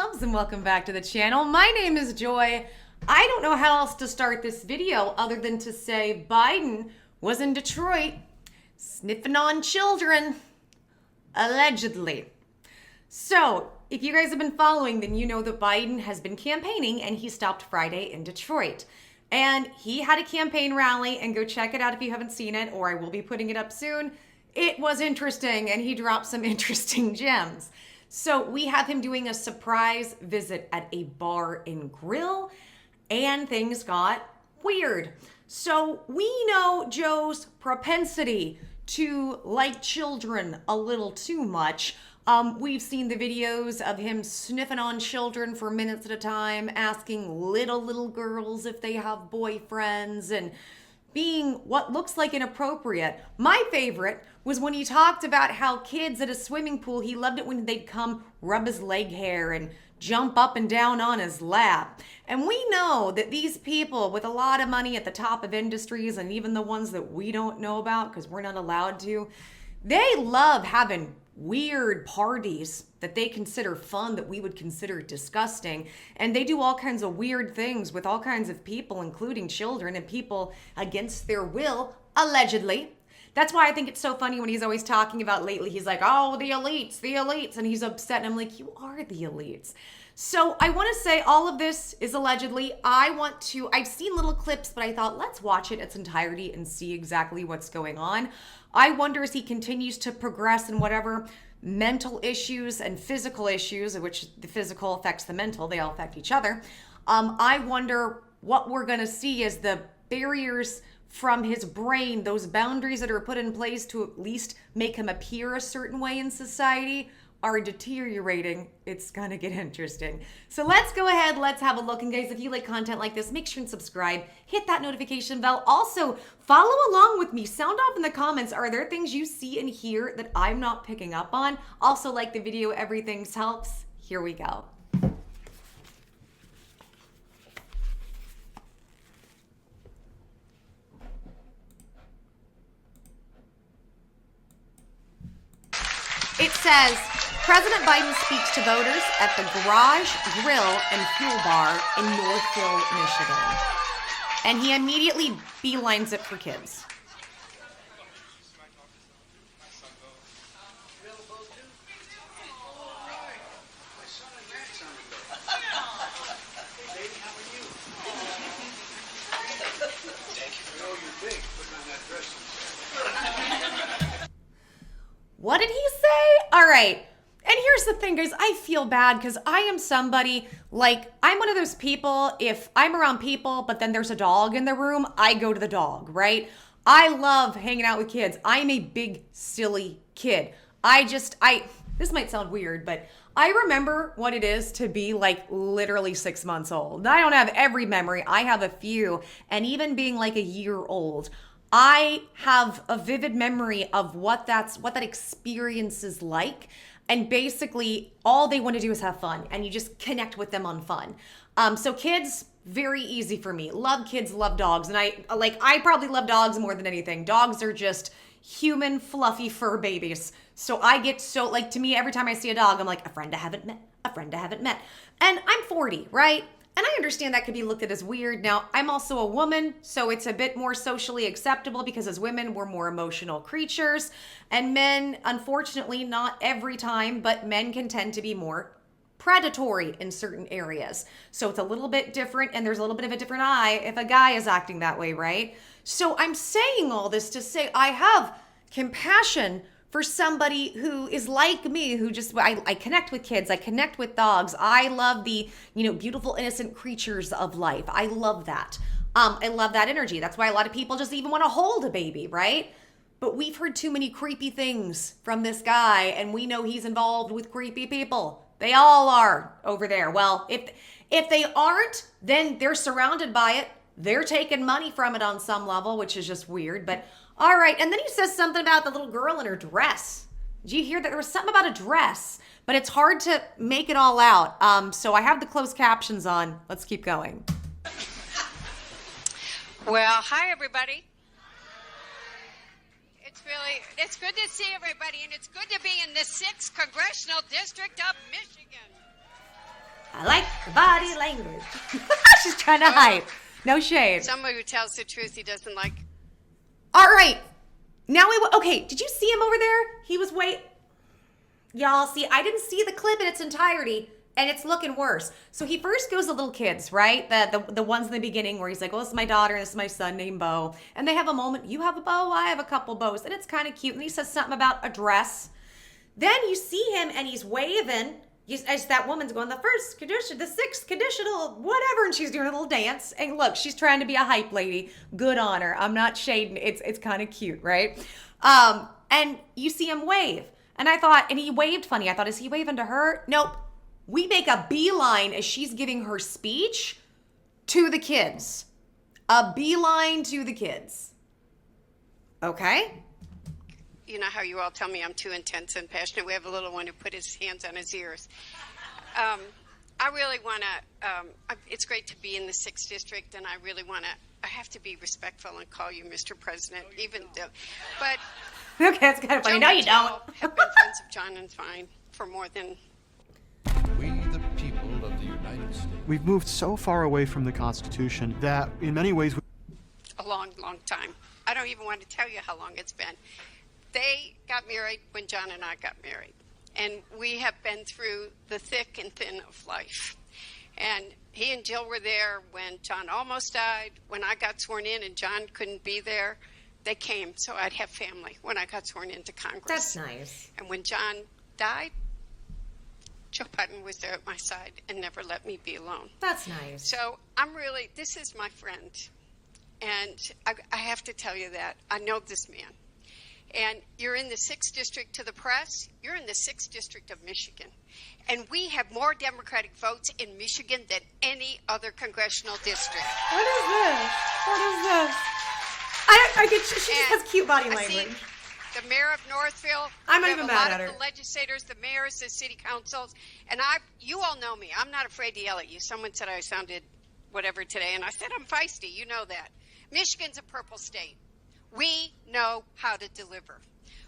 loves, and welcome back to the channel. My name is Joy. I don't know how else to start this video other than to say Biden was in Detroit sniffing on children, allegedly. So, if you guys have been following, then you know that Biden has been campaigning and he stopped Friday in Detroit. And he had a campaign rally, and go check it out if you haven't seen it, or I will be putting it up soon. It was interesting, and he dropped some interesting gems. So we have him doing a surprise visit at a bar and grill, and things got weird. So we know Joe's propensity to like children a little too much. We've seen the videos of him sniffing on children for minutes at a time, asking little girls if they have boyfriends, and being what looks like inappropriate. My favorite was when he talked about how kids at a swimming pool, he loved it when they'd come rub his leg hair and jump up and down on his lap. And we know that these people with a lot of money at the top of industries, and even the ones that we don't know about because we're not allowed to, they love having weird parties that they consider fun that we would consider disgusting. And they do all kinds of weird things with all kinds of people, including children and people against their will, allegedly. That's why I think it's so funny when he's always talking about lately, he's like, oh, the elites, and he's upset. And I'm like, you are the elites. So I want to say all of this is allegedly. I've seen little clips, but I thought, let's watch it its entirety and see exactly what's going on. I wonder as he continues to progress in whatever mental issues and physical issues, in which the physical affects the mental, they all affect each other. I wonder what we're going to see as the barriers from his brain, those boundaries that are put in place to at least make him appear a certain way in society, are deteriorating. It's gonna get interesting. So let's go ahead, let's have a look. And guys, if you like content like this, make sure and subscribe, hit that notification bell. Also, follow along with me. Sound off in the comments. Are there things you see and hear that I'm not picking up on? Also, like the video, everything helps. Here we go. It says, President Biden speaks to voters at the Garage Grill and Fuel Bar in Northville, Michigan. And he immediately beelines it for kids. What did he say? All right. And here's the thing, guys. I feel bad because I am somebody, like, I'm one of those people, if I'm around people, but then there's a dog in the room, I go to the dog, right? I love hanging out with kids. I'm a big, silly kid. This might sound weird, but I remember what it is to be like literally 6 months old. I don't have every memory. I have a few. And even being like a year old, I have a vivid memory of what that experience is like. And basically, all they want to do is have fun, and you just connect with them on fun. So kids, very easy for me. Love kids, love dogs. And I probably love dogs more than anything. Dogs are just human, fluffy fur babies. So I get so, like, to me, every time I see a dog, I'm like, a friend I haven't met, a friend I haven't met. And I'm 40, right? And I understand that could be looked at as weird. Now, I'm also a woman, so it's a bit more socially acceptable because as women, we're more emotional creatures. And men, unfortunately, not every time, but men can tend to be more predatory in certain areas. So it's a little bit different, and there's a little bit of a different eye if a guy is acting that way, right? So I'm saying all this to say I have compassion for somebody who is like me, who just, I connect with kids, I connect with dogs. I love the, beautiful, innocent creatures of life. I love that. I love that energy. That's why a lot of people just even want to hold a baby, right? But we've heard too many creepy things from this guy, and we know he's involved with creepy people. They all are over there. Well, if they aren't, then they're surrounded by it. They're taking money from it on some level, which is just weird, but all right. And then he says something about the little girl in her dress. Did you hear that? There was something about a dress, but it's hard to make it all out. So I have the closed captions on. Let's keep going. Well, hi, everybody. It's good to see everybody, and it's good to be in the 6th Congressional District of Michigan. I like the body language. She's trying to hype. No shade. Somebody who tells the truth he doesn't like. All right. Now okay, did you see him over there? He was Y'all, see, I didn't see the clip in its entirety, and it's looking worse. So he first goes to little kids, right? The ones in the beginning where he's like, well, this is my daughter, and this is my son named Bo. And they have a moment, you have a bow, I have a couple bows. And it's kind of cute. And he says something about a dress. Then you see him, and he's waving. As that woman's going, the first condition, the sixth conditional, whatever. And she's doing a little dance. And look, she's trying to be a hype lady. Good on her. I'm not shading. It's kind of cute, right? And you see him wave. And I thought, and he waved funny. I thought, is he waving to her? Nope. We make a beeline as she's giving her speech to the kids. A beeline to the kids. Okay? You know how you all tell me I'm too intense and passionate. We have a little one who put his hands on his ears. I really want to, it's great to be in the 6th District, and I really want to, I have to be respectful and call you Mr. President, even though, but... Okay, that's kind of funny. No, you don't. Have been friends of John and fine for more than... We, the people of the United States. We've moved so far away from the Constitution that in many ways... A long, long time. I don't even want to tell you how long it's been. They got married when John and I got married. And we have been through the thick and thin of life. And he and Jill were there when John almost died. When I got sworn in and John couldn't be there, they came so I'd have family when I got sworn into Congress. That's nice. And when John died, Joe Biden was there at my side and never let me be alone. That's nice. So I'm really, this is my friend. And I have to tell you that. I know this man. And you're in the 6th District to the press. You're in the 6th District of Michigan. And we have more Democratic votes in Michigan than any other congressional district. What is this? What is this? She just has cute body language. The mayor of Northville. I'm not even mad at her. A lot of the legislators, the mayors, the city councils. And you all know me. I'm not afraid to yell at you. Someone said I sounded whatever today. And I said I'm feisty. You know that. Michigan's a purple state. We know how to deliver.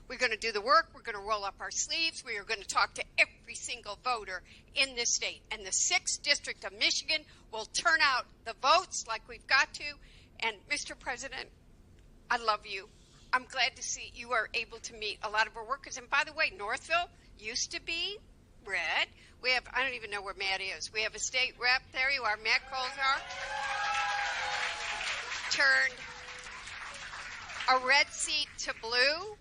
We're going to do the work. We're going to roll up our sleeves. We are going to talk to every single voter in this state. And the 6th District of Michigan will turn out the votes like we've got to. And Mr. President, I love you. I'm glad to see you are able to meet a lot of our workers. And by the way, Northville used to be red. We have, I don't even know where Matt is. We have a state rep. There you are, Matt Colzar. Turned a red seat to blue.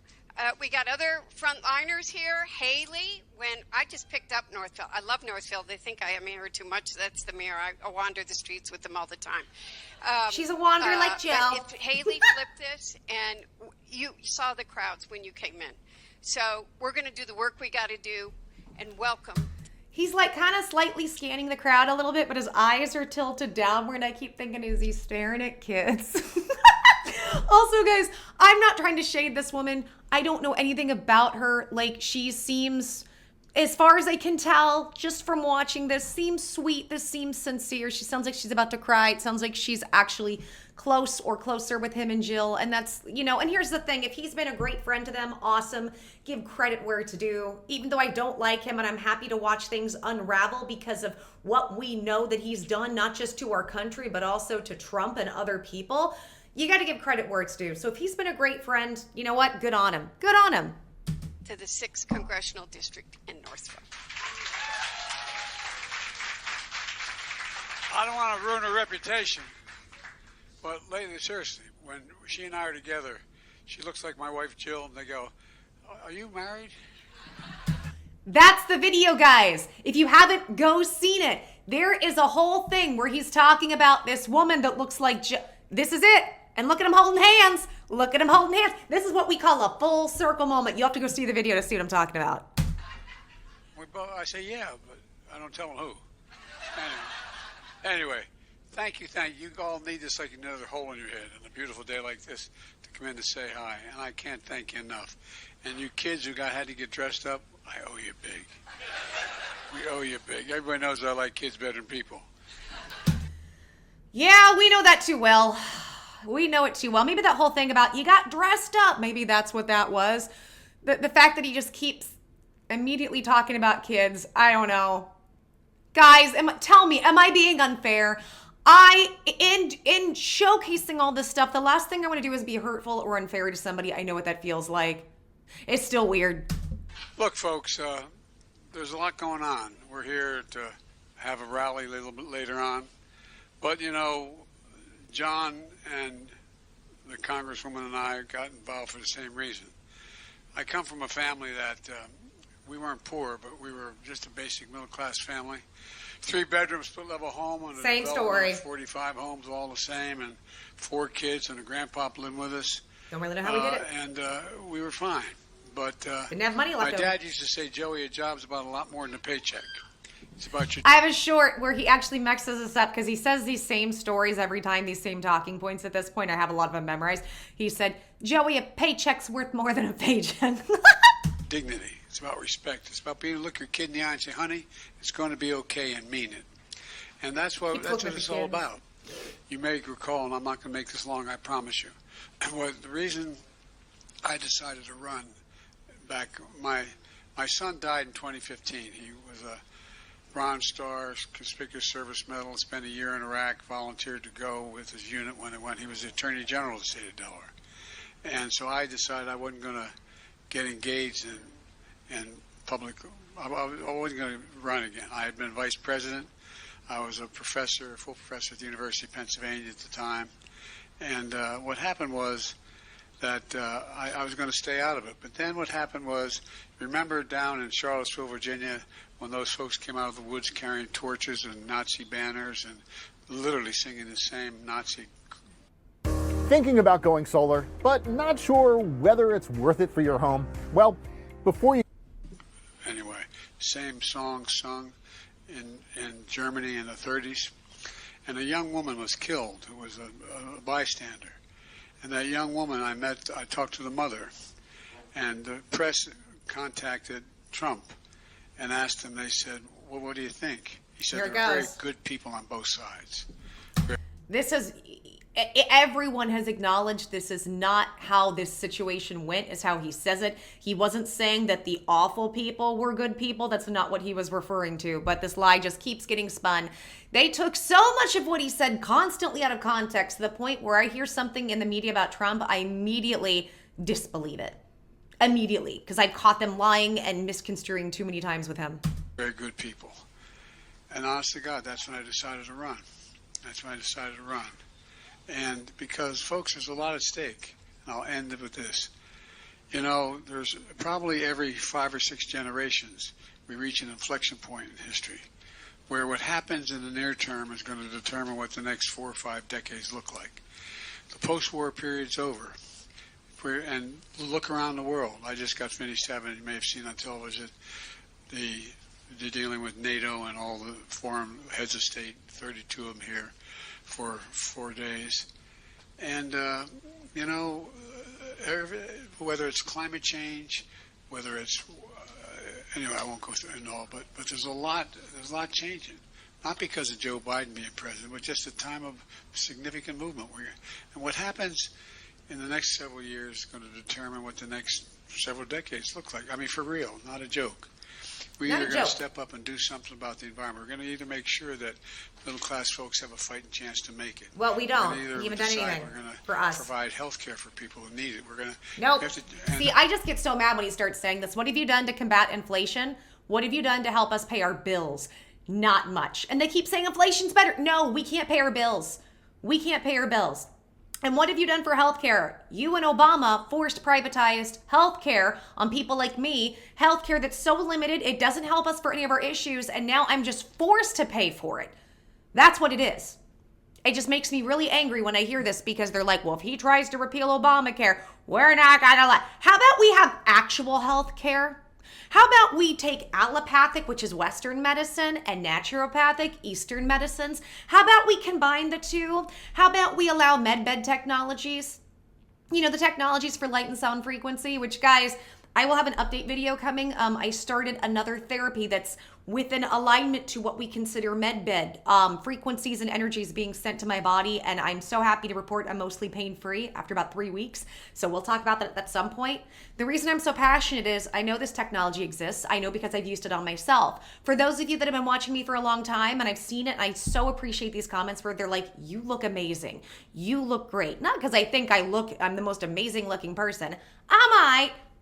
We got other frontliners here. Haley, when I just picked up Northville. I love Northville. They think I am here too much. That's the mayor. I wander the streets with them all the time. She's a wanderer like Jill. If Haley flipped this, and you saw the crowds when you came in. So we're going to do the work we got to do, and welcome. He's like kind of slightly scanning the crowd a little bit, but his eyes are tilted downward, and I keep thinking, is he staring at kids? Also, guys, I'm not trying to shade this woman. I don't know anything about her. Like, she seems, as far as I can tell, just from watching this, seems sweet. This seems sincere. She sounds like she's about to cry. It sounds like she's actually close or closer with him and Jill. And that's, and here's the thing. If he's been a great friend to them, awesome. Give credit where it's due. Even though I don't like him, and I'm happy to watch things unravel because of what we know that he's done, not just to our country, but also to Trump and other people. You got to give credit where it's due. So if he's been a great friend, you know what? Good on him. Good on him. To the 6th Congressional District in Northville. I don't want to ruin her reputation, but lately, seriously, when she and I are together, she looks like my wife Jill, and they go, "Are you married?" That's the video, guys. If you haven't, go seen it. There is a whole thing where he's talking about this woman that looks like Jill. This is it. And look at him holding hands. Look at him holding hands. This is what we call a full circle moment. You have to go see the video to see what I'm talking about. I say, yeah, but I don't tell them who. Anyway, thank you. You all need this like another hole in your head on a beautiful day like this to come in to say hi. And I can't thank you enough. And you kids who had to get dressed up, I owe you big. We owe you big. Everybody knows I like kids better than people. Yeah, we know that too well. We know it too well. Maybe that whole thing about you got dressed up, maybe that's what that was. The fact that he just keeps immediately talking about kids, I don't know. Guys, tell me, am I being unfair? In showcasing all this stuff, the last thing I want to do is be hurtful or unfair to somebody. I know what that feels like. It's still weird. Look, folks, there's a lot going on. We're here to have a rally a little bit later on. But, you know, John and the Congresswoman and I got involved for the same reason. I come from a family that we weren't poor, but we were just a basic middle-class family. 3-bedroom, split-level home. And same story. 45 homes, all the same, and 4 kids, and a grandpa living with us. Don't really know how we did it. And we were fine. But didn't have money left my over. dad used to say, Joey, a job's about a lot more than a paycheck. It's about your... I have a short where he actually mixes us up because he says these same stories every time, these same talking points. At this point, I have a lot of them memorized. He said, Joey, a paycheck's worth more than a paycheck. Dignity. It's about respect. It's about being able to look your kid in the eye and say, honey, it's going to be okay, and mean it. And that's what it's all about. You may recall, and I'm not going to make this long, I promise you. The reason I decided to run back, my son died in 2015. He was a Bronze Star, Conspicuous Service Medal, spent a year in Iraq, volunteered to go with his unit when it went. He was the Attorney General of the state of Delaware. And so I decided I wasn't going to get engaged in public. I wasn't going to run again. I had been vice president. I was a professor, a full professor at the University of Pennsylvania at the time. And what happened was that I was going to stay out of it. But then what happened was, remember down in Charlottesville, Virginia, when those folks came out of the woods carrying torches and Nazi banners and literally singing the same Nazi. Thinking about going solar, but not sure whether it's worth it for your home? Well, before you... Anyway, same song sung in Germany in the 30s. And a young woman was killed who was a bystander. And that young woman I talked to the mother. And the press contacted Trump and asked him, they said, well, what do you think? He said, there are very good people on both sides. This is, everyone has acknowledged this is not how this situation went, is how he says it. He wasn't saying that the awful people were good people. That's not what he was referring to. But this lie just keeps getting spun. They took so much of what he said constantly out of context to the point where I hear something in the media about Trump, I immediately disbelieve it. Immediately, because I've caught them lying and misconstruing too many times with him. Very good people. And honest to God, that's when I decided to run. And because, folks, there's a lot at stake. And I'll end it with this. You know, there's probably every 5 or 6 generations we reach an inflection point in history where what happens in the near term is going to determine what the next 4 or 5 decades look like. The post-war period's over. And look around the world. I just got finished having, you may have seen on television, they're dealing with NATO and all the foreign heads of state, 32 of them here for 4 days. And, you know, whether it's climate change, whether it's, anyway, I won't go through it all, but there's a lot changing. Not because of Joe Biden being president, but just a time of significant movement. And what happens in the next several years is going to determine what the next several decades look like. I mean, for real, not a joke. We're either going to step up and do something about the environment. We're going to either make sure that middle-class folks have a fighting chance to make it. Well, we don't. We haven't done anything for us. Provide health care for people who need it. We're going to... Nope. See, I just get so mad when he starts saying this. What have you done to combat inflation? What have you done to help us pay our bills? Not much. And they keep saying inflation's better. No, we can't pay our bills. We can't pay our bills. And what have you done for healthcare? You and Obama forced privatized healthcare on people like me, healthcare that's so limited, it doesn't help us for any of our issues, and now I'm just forced to pay for it. That's what it is. It just makes me really angry when I hear this because they're like, well, if he tries to repeal Obamacare, we're not gonna let. How about we have actual healthcare? How about we take allopathic, which is Western medicine, and naturopathic, Eastern medicines? How about we combine the two? How about we allow med technologies? You know, the technologies for light and sound frequency, which, guys, I will have an update video coming. I started another therapy that's within alignment to what we consider med bed frequencies and energies being sent to my body, and I'm so happy to report I'm mostly pain-free after about 3 weeks. So we'll talk about that at some point. The reason I'm so passionate is I know this technology exists. I know because I've used it on myself. For those of you that have been watching me for a long time and I've seen it, and I so appreciate these comments where they're like, you look amazing. You look great. Not because I think I'm the most amazing looking person.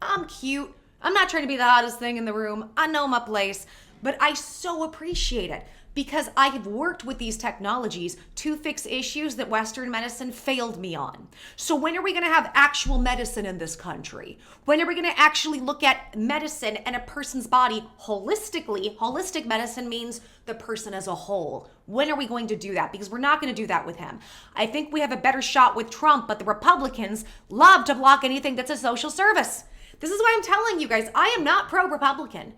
I'm cute. I'm not trying to be the hottest thing in the room. I know my place. But I so appreciate it because I have worked with these technologies to fix issues that Western medicine failed me on. So when are we going to have actual medicine in this country? When are we going to actually look at medicine and a person's body holistically? Holistic medicine means the person as a whole. When are we going to do that? Because we're not going to do that with him. I think we have a better shot with Trump, but the Republicans love to block anything that's a social service. This is why I'm telling you guys, I am not pro-Republican.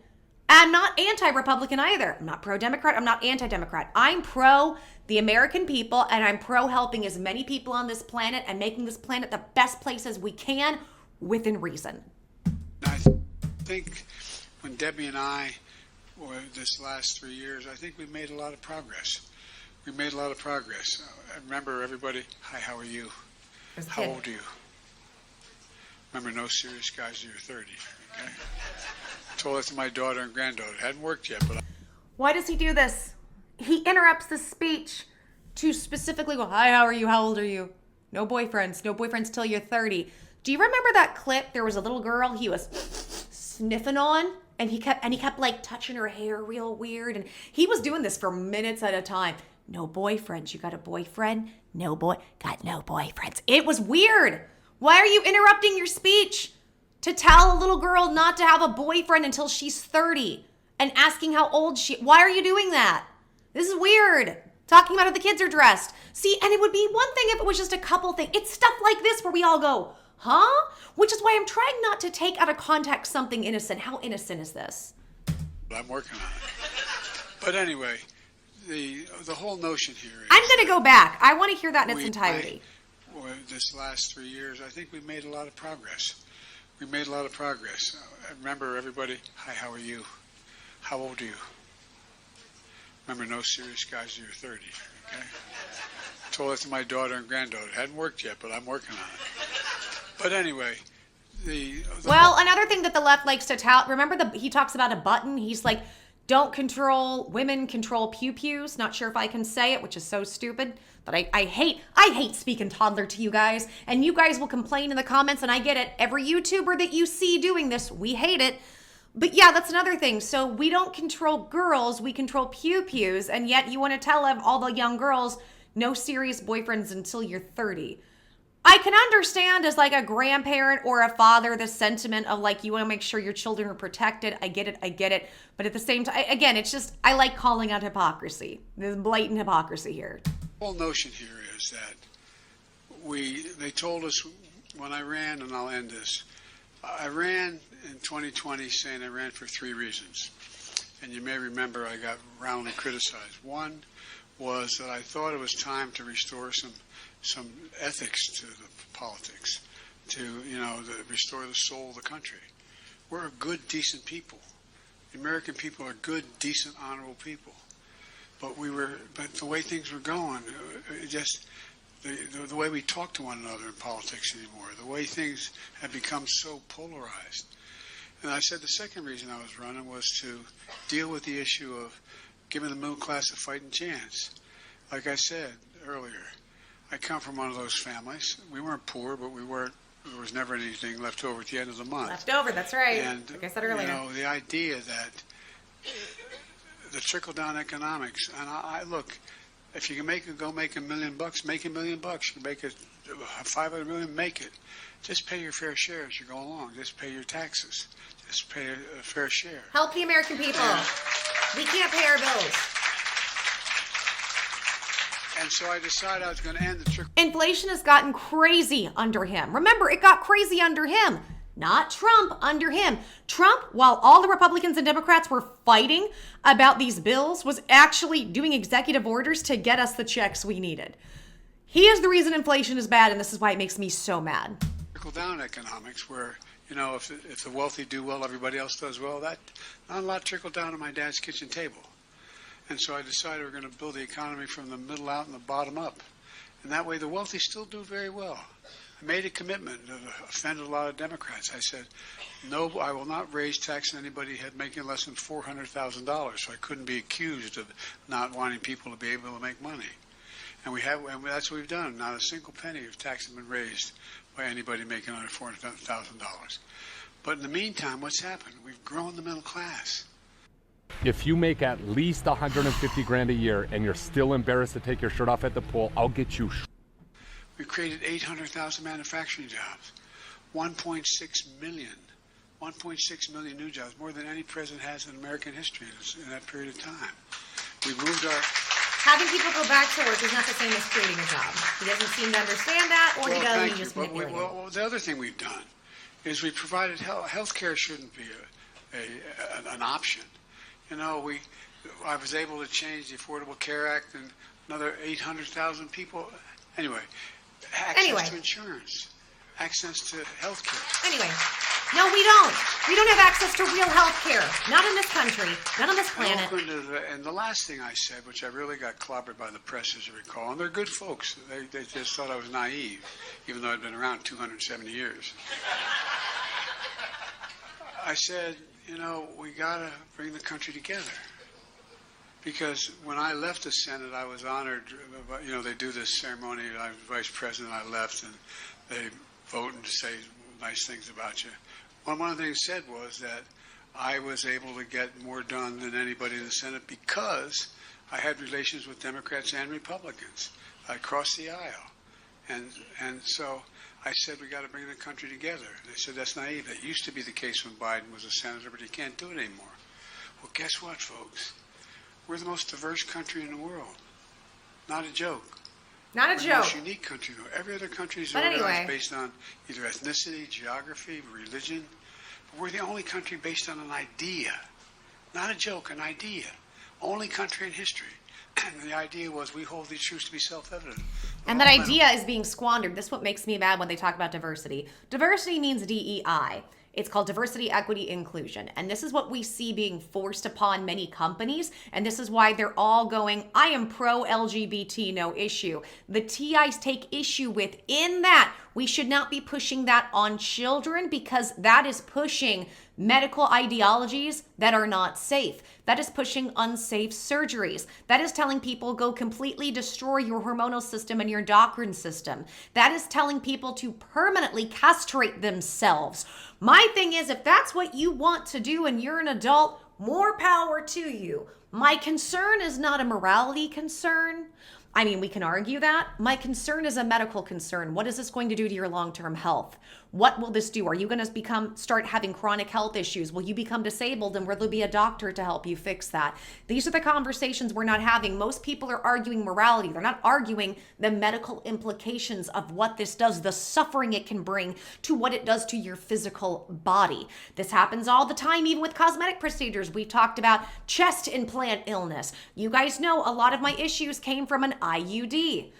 I'm not anti-Republican either. I'm not pro-Democrat. I'm not anti-Democrat. I'm pro the American people, and I'm pro helping as many people on this planet and making this planet the best place as we can within reason. I think when Debbie and I were this last 3 years, I think we made a lot of progress. We made a lot of progress. I remember everybody, hi, how are you? How old are you? Remember, no serious guys till you're 30, okay? I told that to my daughter and granddaughter. It hadn't worked yet, but... Why does he do this? He interrupts the speech to specifically go, hi, how are you? How old are you? No boyfriends till you're 30. Do you remember that clip? There was a little girl he was sniffing on, and he kept like touching her hair real weird, and he was doing this for minutes at a time. No boyfriends. You got a boyfriend? Got no boyfriends. It was weird. Why are you interrupting your speech to tell a little girl not to have a boyfriend until she's 30 and asking how old why are you doing that? This is weird. Talking about how the kids are dressed. See, and it would be one thing if it was just a couple things. It's stuff like this where we all go, huh? Which is why I'm trying not to take out of context something innocent. How innocent is this? I'm working on it. But anyway, the whole notion here is... I'm going to go back. I want to hear that in its entirety. This last 3 years, I think we made a lot of progress. We made a lot of progress. I remember everybody, hi, how are you? How old are you? Remember, no serious guys till you're 30, okay? I told that to my daughter and granddaughter. It hadn't worked yet, but I'm working on it. But anyway, another thing that the left likes to tout, remember he talks about a button? He's like, don't control, women control pew-pews. Not sure if I can say it, which is so stupid. But I hate speaking toddler to you guys. And you guys will complain in the comments, and I get it. Every YouTuber that you see doing this, we hate it. But yeah, that's another thing. So we don't control girls, we control pew-pews. And yet you want to tell all the young girls, no serious boyfriends until you're 30. I can understand as like a grandparent or a father, the sentiment of like, you want to make sure your children are protected. I get it. But at the same time, again, it's just, I like calling out hypocrisy. There's blatant hypocrisy here. The whole notion here is that they told us when I ran, and I'll end this, I ran in 2020 saying I ran for 3 reasons. And you may remember I got roundly criticized. One was that I thought it was time to restore some ethics to the politics, to restore the soul of the country. We're a good, decent people. The American people are good, decent, honorable people. But the way things were going, just the way we talk to one another in politics anymore, the way things have become so polarized. And I said the second reason I was running was to deal with the issue of giving the middle class a fighting chance. Like I said earlier, I come from one of those families. We weren't poor, but there was never anything left over at the end of the month. Left over, that's right. And, like I said earlier. The idea that the trickle-down economics, and I look, if you can make $1 million, make $1 million. You can make it 500 million, make it. Just pay your fair share as you go along. Just pay your taxes. Just pay a fair share. Help the American people. We can't pay our bills. And so I decided I was going to end the trickle. Inflation has gotten crazy under him. Remember, it got crazy under him. Not Trump, under him. Trump, while all the Republicans and Democrats were fighting about these bills, was actually doing executive orders to get us the checks we needed. He is the reason inflation is bad, and this is why it makes me so mad. Trickle-down economics where, You know, if the wealthy do well, everybody else does well. That not a lot trickled down to my dad's kitchen table. And so I decided we're going to build the economy from the middle out and the bottom up. And that way the wealthy still do very well. I made a commitment that offended a lot of Democrats. I said, no, I will not raise tax on anybody making less than $400,000. So I couldn't be accused of not wanting people to be able to make money. And that's what we've done. Not a single penny of tax has been raised by anybody making under $400,000. But in the meantime, what's happened? We've grown the middle class. If you make at least 150 grand a year and you're still embarrassed to take your shirt off at the pool, I'll get you. We've created 800,000 manufacturing jobs, 1.6 million new jobs, more than any president has in American history in that period of time. We've moved our... Having people go back to work is not the same as creating a job. He doesn't seem to understand that, or he doesn't, he just manipulating. Well, the other thing we've done is we provided health care shouldn't be an option. You know, I was able to change the Affordable Care Act and another 800,000 people. Anyway, access to insurance, access to health care. Anyway, no, we don't. We don't have access to real health care. Not in this country. Not on this planet. And the last thing I said, which I really got clobbered by the press, as you recall, and they're good folks. They just thought I was naive, even though I'd been around 270 years. I said, you know, we got to bring the country together. Because when I left the Senate, I was honored. You know, they do this ceremony. I was vice president. I left, and they vote and say nice things about you. One of the things said was that I was able to get more done than anybody in the Senate because I had relations with Democrats and Republicans. I crossed the aisle. And so I said, we got to bring the country together. They said, that's naive. That used to be the case when Biden was a senator, but he can't do it anymore. Well, guess what, folks? We're the most diverse country in the world. Not a joke. Not a We're joke. the most unique country. Every other country is organized based on either ethnicity, geography, religion. But we're the only country based on an idea. Not a joke, an idea. Only country in history. And the idea was we hold these truths to be self-evident. And that idea is being squandered. This is what makes me mad when they talk about diversity. Diversity means DEI. It's called diversity, equity, inclusion. And this is what we see being forced upon many companies. And this is why they're all going, I am pro-LGBT, no issue. The TIs take issue with in that we should not be pushing that on children because that is pushing medical ideologies that are not safe. That is pushing unsafe surgeries. That is telling people go completely destroy your hormonal system and your endocrine system. That is telling people to permanently castrate themselves. My thing is, if that's what you want to do and you're an adult, more power to you. My concern is not a morality concern. I mean, we can argue that. My concern is a medical concern. What is this going to do to your long-term health? What will this do? Are you going to start having chronic health issues? Will you become disabled and will there be a doctor to help you fix that? These are the conversations we're not having. Most people are arguing morality. They're not arguing the medical implications of what this does, the suffering it can bring to what it does to your physical body. This happens all the time, even with cosmetic procedures. We talked about chest implant illness. You guys know a lot of my issues came from an IUD.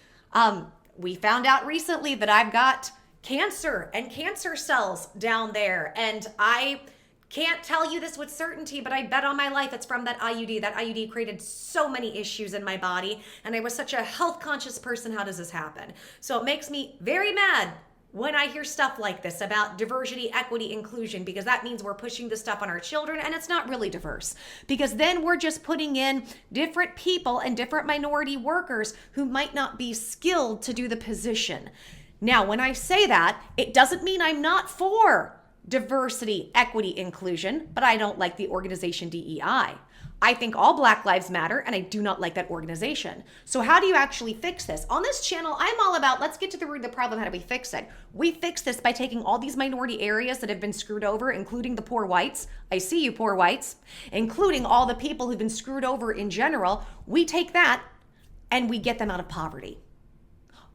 We found out recently that I've got cancer and cancer cells down there. And I can't tell you this with certainty, but I bet on my life it's from that IUD. That IUD created so many issues in my body. And I was such a health conscious person. How does this happen? So it makes me very mad when I hear stuff like this about diversity, equity, inclusion, because that means we're pushing this stuff on our children and it's not really diverse. Because then we're just putting in different people and different minority workers who might not be skilled to do the position. Now, when I say that, it doesn't mean I'm not for diversity, equity, inclusion, but I don't like the organization DEI. I think all Black lives matter, and I do not like that organization. So how do you actually fix this? On this channel, I'm all about, let's get to the root of the problem. How do we fix it? We fix this by taking all these minority areas that have been screwed over, including the poor whites. I see you, poor whites. Including all the people who've been screwed over in general. We take that, and we get them out of poverty.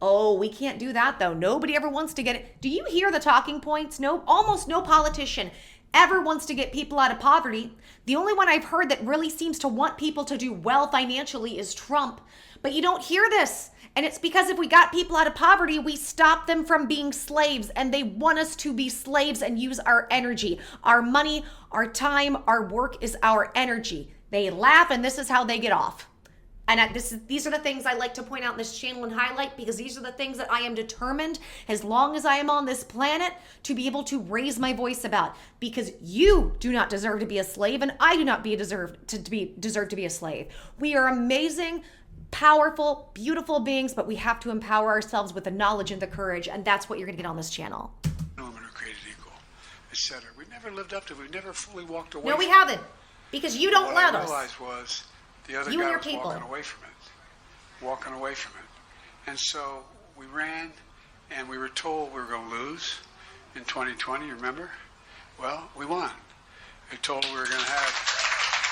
Oh, we can't do that, though. Nobody ever wants to get it. Do you hear the talking points? No, almost no politician ever wants to get people out of poverty. The only one I've heard that really seems to want people to do well financially is Trump. But you don't hear this. And it's because if we got people out of poverty, we stop them from being slaves. And they want us to be slaves and use our energy. Our money, our time, our work is our energy. They laugh, and this is how they get off. And these are the things I like to point out in this channel and highlight, because these are the things that I am determined, as long as I am on this planet, to be able to raise my voice about. Because you do not deserve to be a slave, and I do not deserve to be a slave. We are amazing, powerful, beautiful beings, but we have to empower ourselves with the knowledge and the courage, and that's what you're going to get on this channel. Women are created equal, etc. We never lived up to it. We never fully walked away. No, we haven't, because you don't let us. What I realized was the other You guy and your was people. walking away from it. And so we ran, and we were told we were going to lose in 2020, remember? Well, we won. They told we were going to have...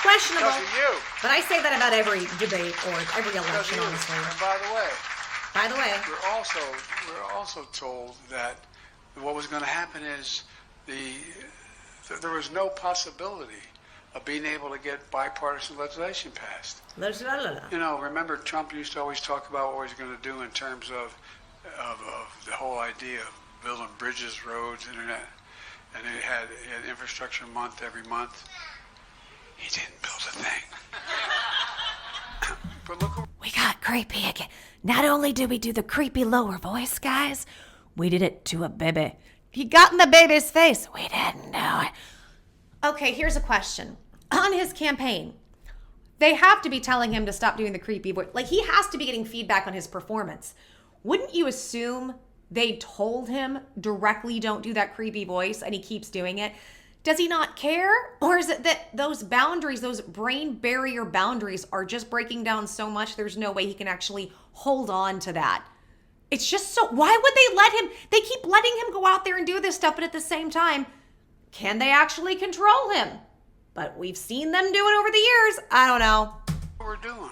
Questionable. Because of you. But I say that about every debate or every Because election, of you. honestly. And by the way, we're also told that what was going to happen is there was no possibility of being able to get bipartisan legislation passed. You know, remember Trump used to always talk about what he's going to do in terms of the whole idea of building bridges, roads, internet, and he had infrastructure month every month. He didn't build a thing. But look, We got creepy again. Not only did we do the creepy lower voice, guys, we did it to a baby. He got in the baby's face. We didn't know it. Okay, here's a question. On his campaign, they have to be telling him to stop doing the creepy voice. Like, he has to be getting feedback on his performance. Wouldn't you assume they told him directly, don't do that creepy voice, and he keeps doing it? Does he not care? Or is it that those boundaries, those brain barrier boundaries, are just breaking down so much there's no way he can actually hold on to that? It's just so, why would they let him? They keep letting him go out there and do this stuff, but at the same time, can they actually control him? But we've seen them do it over the years. I don't know. what we're doing.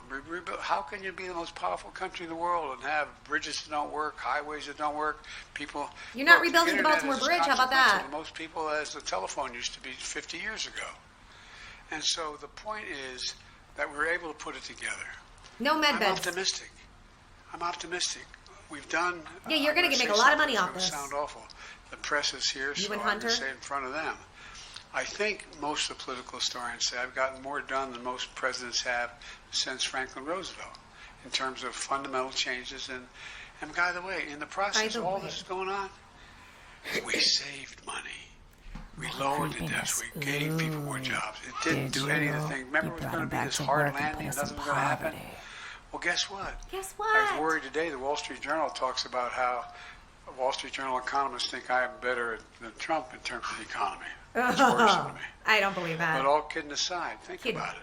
How can you be the most powerful country in the world and have bridges that don't work, highways that don't work, people... You're not Look, rebuilding the internet Baltimore is Bridge. How about that? consequential to most people as the telephone used to be 50 years ago. And so the point is that we're able to put it together. No med I'm beds. optimistic. We've done... Yeah, you're going to say make a lot of money something off that's this. gonna sound awful. The press is here, You so and I'm going Hunter? to say it in front of them. I think most of the political historians say I've gotten more done than most presidents have since Franklin Roosevelt in terms of fundamental changes. And by the way, in the process of all this is going on, we saved money. We lowered the debts. We gave people more jobs. It didn't do any of the things. Remember, it was going to be this hard landing. Nothing was going to happen. Well, guess what? Guess I what? was worried today. The Wall Street Journal talks about how Wall Street Journal economists think I am better than Trump in terms of the economy. That's worrisome to me. I don't believe that. But all kidding aside, think Kidding. about it.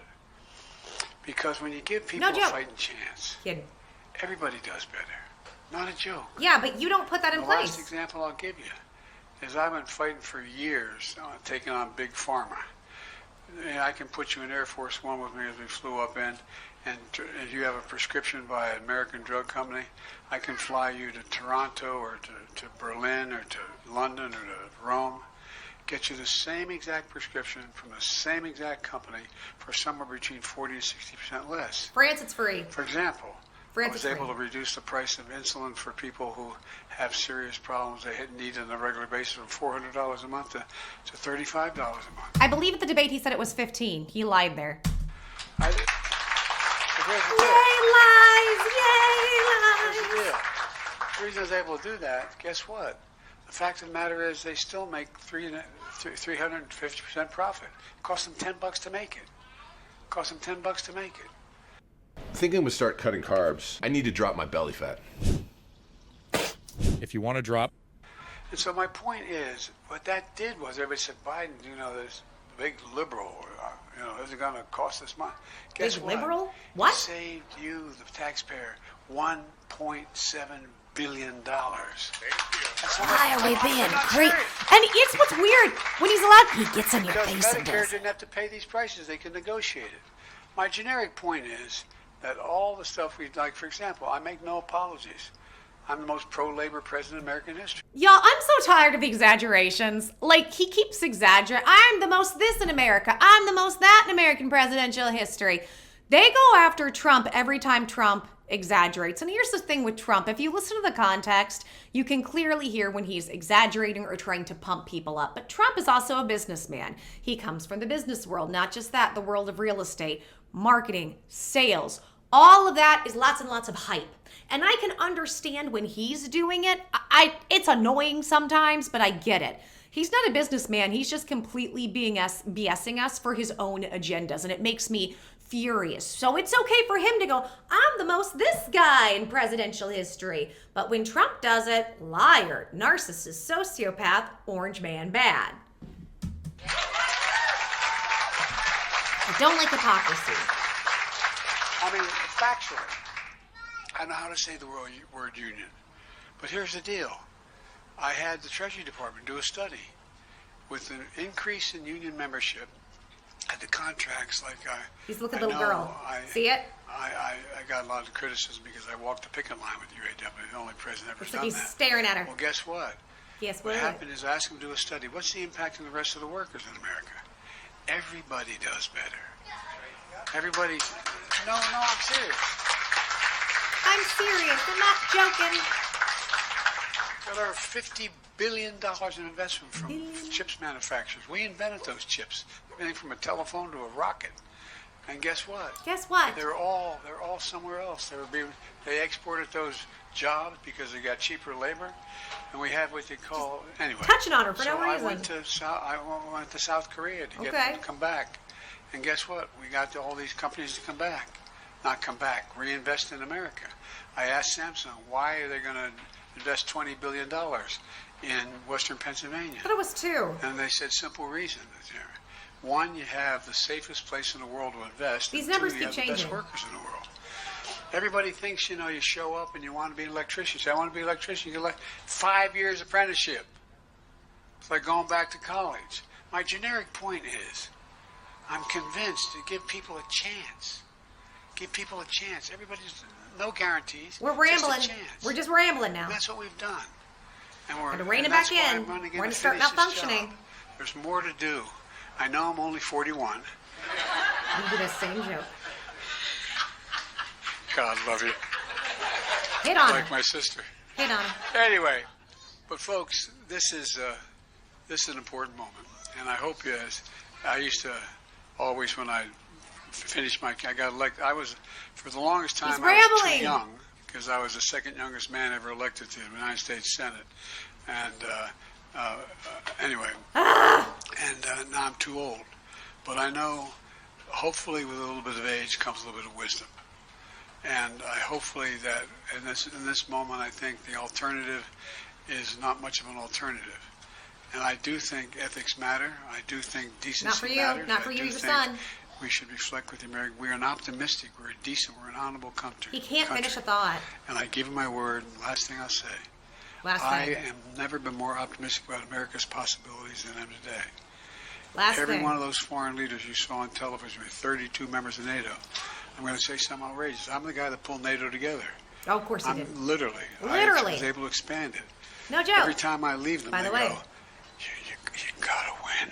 Because when you give people No a joke. fighting chance, Kidding. everybody does better. Not a joke. Yeah, but you don't put that in The place. last example I'll give you is I've been fighting for years taking on Big Pharma. And I can put you in Air Force One with me as we flew up in, and if you have a prescription by an American drug company, I can fly you to Toronto or to Berlin or to London or to Rome, get you the same exact prescription from the same exact company for somewhere between 40 to 60% less. France, it's free. For example, France I was is able free. to reduce the price of insulin for people who have serious problems they need on a regular basis from $400 a month to $35 a month. I believe at the debate he said it was 15. He lied there. But here's the deal. Yay, lies! Here's the Yay, lies! deal. The reason I was able to do that, guess what? The fact of the matter is they still make 350% profit. It costs them $10 to make it. Thinking I'm gonna start cutting carbs. I need to drop my belly fat. If you want to drop, And so my point is, what that did was everybody said, Biden, this big liberal, is it going to cost us money? Guess Big what? liberal? What? He saved you, the taxpayer, $1.7 billion. That's how Why much- are we being I'm not great? serious. And it's what's weird. When he's allowed, he gets in your Because face and Medicare does. didn't have to pay these prices. They can negotiate it. My generic point is that all the stuff we like, for example, I make no apologies I'm the most pro-labor president in American history. Y'all, I'm so tired of the exaggerations. Like, he keeps exaggerating. I'm the most this in America. I'm the most that in American presidential history. They go after Trump every time Trump exaggerates. And here's the thing with Trump. If you listen to the context, you can clearly hear when he's exaggerating or trying to pump people up. But Trump is also a businessman. He comes from the business world, not just that, the world of real estate, marketing, sales. All of that is lots and lots of hype. And I can understand when he's doing it. It's annoying sometimes, but I get it. He's not a businessman. He's just completely BSing us for his own agendas. And it makes me furious. So it's okay for him to go, I'm the most this guy in presidential history. But when Trump does it, liar, narcissist, sociopath, orange man bad. I don't like hypocrisy. I mean, factually, I know how to say the word union. But here's the deal. I had the Treasury Department do a study with an increase in union membership at the contracts like He's looking at the little girl. See it? I got a lot of criticism because I walked the picket line with UAW. The only president ever Looks done like he's that. staring at her. Well, guess what? Yes, What happened is I asked him to do a study. What's the impact on the rest of the workers in America? Everybody does better. Everybody. No, I'm serious. I'm serious. I'm not joking. There are $50 billion in investment from chips manufacturers. We invented those chips. Everything from a telephone to a rocket. And guess what? Guess what? They're all somewhere else. They exported those jobs because they got cheaper labor, and we have what they call anyway. Touching on her for no reason. I went to South Korea to get them to come back, and guess what? We got all these companies to come back, not come back, reinvest in America. I asked Samsung, why are they going to invest $20 billion in Western Pennsylvania? I thought it was 2. And they said simple reason. One, you have the safest place in the world to invest. These and numbers 2, keep you have the best changing. workers in the world. Everybody thinks, you show up and you want to be an electrician. You say, I want to be an electrician. You get 5 years apprenticeship. It's like going back to college. My generic point is, I'm convinced to give people a chance. Give people a chance. Everybody's, no guarantees. We're rambling. Just a chance. We're just rambling now. And that's what we've done. And we're to rein it that's back why in. I'm running We're in going to start finish this malfunctioning. job. There's more to do. I know I'm only 41. You do the same joke. God love you. Hit on Like her. my sister. Hit on her. Anyway, but folks, this is an important moment, and I hope I used to always, when I finished I got elected. I was, for the longest time, He's I was rambling. too young because I was the second youngest man ever elected to the United States Senate, and anyway, and now I'm too old. But I know, hopefully, with a little bit of age comes a little bit of wisdom. And hopefully that in this moment, I think the alternative is not much of an alternative. And I do think ethics matter. I do think decency Not for you. matters. Not for I you, do your think son. we should reflect with the American. We're an optimistic. We're a decent. We're an honorable country. He can't finish a thought. And I give him my word. Last thing I'll say. Last thing. I am never been more optimistic about America's possibilities than I am today. Last Every thing. one of those foreign leaders you saw on television with 32 members of NATO. I'm going to say something outrageous. I'm the guy that pulled NATO together. Oh, of course he did. Literally. Literally. I was able to expand it. No joke. Every time I leave them, By the they way. go, you gotta win.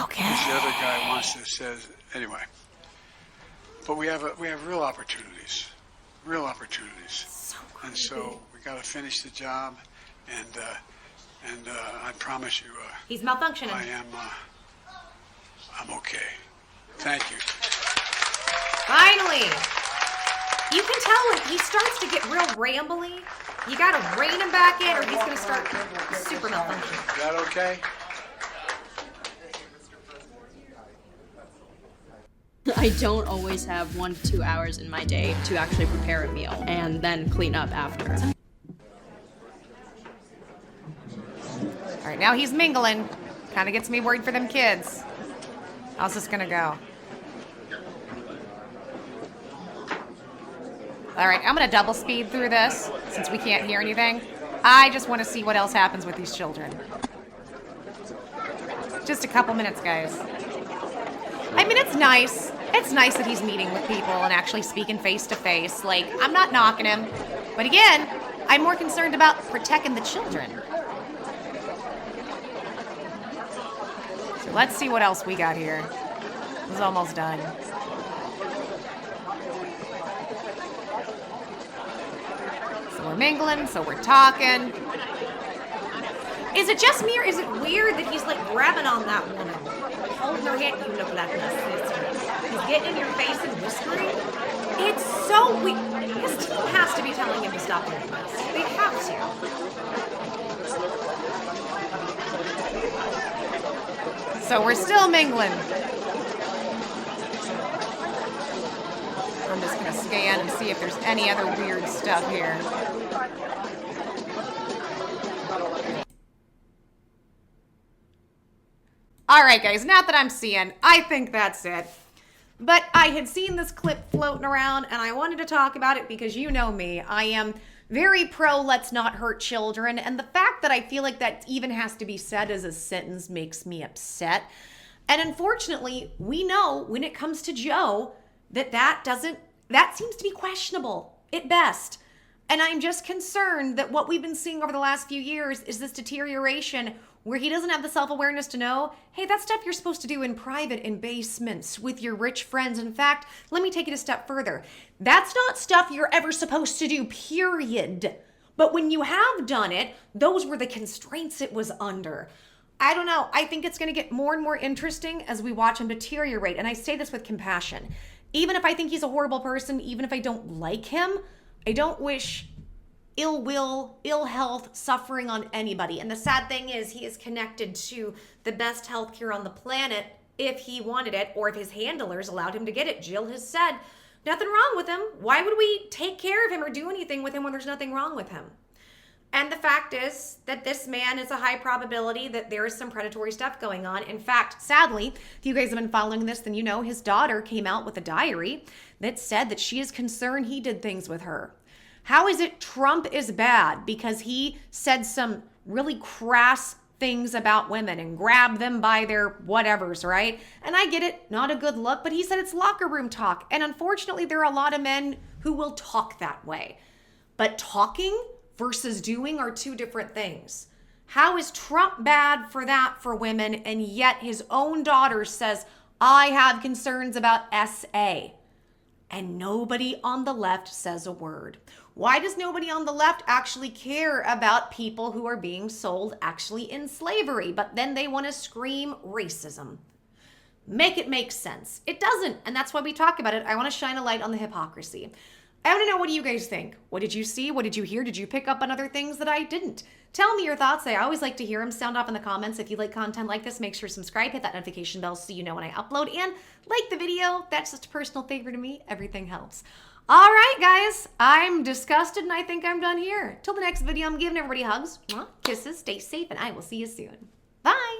Okay. The other guy wants to says anyway. But we have real opportunities. Real opportunities. So And so we got to finish the job, and I promise you, He's malfunctioning. I am. I'm okay. Thank you. Finally. You can tell when he starts to get real rambly. You gotta rein him back in, or he's gonna start super malfunctioning. Is that okay? I don't always have 1 to 2 hours in my day to actually prepare a meal and then clean up after. All right, now he's mingling. Kind of gets me worried for them kids. How's this gonna go? All right, I'm gonna double speed through this since we can't hear anything. I just want to see what else happens with these children. Just a couple minutes, guys. I mean, it's nice. It's nice that he's meeting with people and actually speaking face to face. Like, I'm not knocking him. But again, I'm more concerned about protecting the children. So let's see what else we got here. This is almost done. So we're mingling, so we're talking. Is it just me or is it weird that he's like grabbing on that woman? Holding her hand, you look like my sister. He's getting in your face and whispering. It's so weird. His team has to be telling him to stop doing this. They have to. So we're still mingling. I'm just gonna scan and see if there's any other weird stuff here. All right, guys, not that I'm seeing, I think that's it. But I had seen this clip floating around and I wanted to talk about it because you know me. I am very pro let's not hurt children. And the fact that I feel like that even has to be said as a sentence makes me upset. And unfortunately, we know when it comes to Joe that seems to be questionable at best. And I'm just concerned that what we've been seeing over the last few years is this deterioration where he doesn't have the self-awareness to know, hey, that's stuff you're supposed to do in private, in basements, with your rich friends. In fact, let me take it a step further. That's not stuff you're ever supposed to do, period. But when you have done it, those were the constraints it was under. I don't know. I think it's going to get more and more interesting as we watch him deteriorate. And I say this with compassion. Even if I think he's a horrible person, even if I don't like him, I don't wish ill will, ill health, suffering on anybody. And the sad thing is he is connected to the best healthcare on the planet if he wanted it or if his handlers allowed him to get it. Jill has said, nothing wrong with him. Why would we take care of him or do anything with him when there's nothing wrong with him? And the fact is that this man is a high probability that there is some predatory stuff going on. In fact, sadly, if you guys have been following this, then you know his daughter came out with a diary that said that she is concerned he did things with her. How is it Trump is bad because he said some really crass things about women and grabbed them by their whatevers, right? And I get it, not a good look, but he said it's locker room talk. And unfortunately, there are a lot of men who will talk that way. But talking versus doing are two different things. How is Trump bad for that for women, and yet his own daughter says, I have concerns about SA, and nobody on the left says a word? Why does nobody on the left actually care about people who are being sold actually in slavery, but then they want to scream racism? Make it make sense. It doesn't, and that's why we talk about it. I want to shine a light on the hypocrisy. I want to know, what do you guys think? What did you see? What did you hear? Did you pick up on other things that I didn't? Tell me your thoughts. I always like to hear them. Sound off in the comments. If you like content like this, make sure to subscribe, hit that notification bell so you know when I upload, and like the video. That's just a personal favor to me. Everything helps. All right, guys. I'm disgusted and I think I'm done here. Till the next video, I'm giving everybody hugs, kisses, stay safe, and I will see you soon. Bye.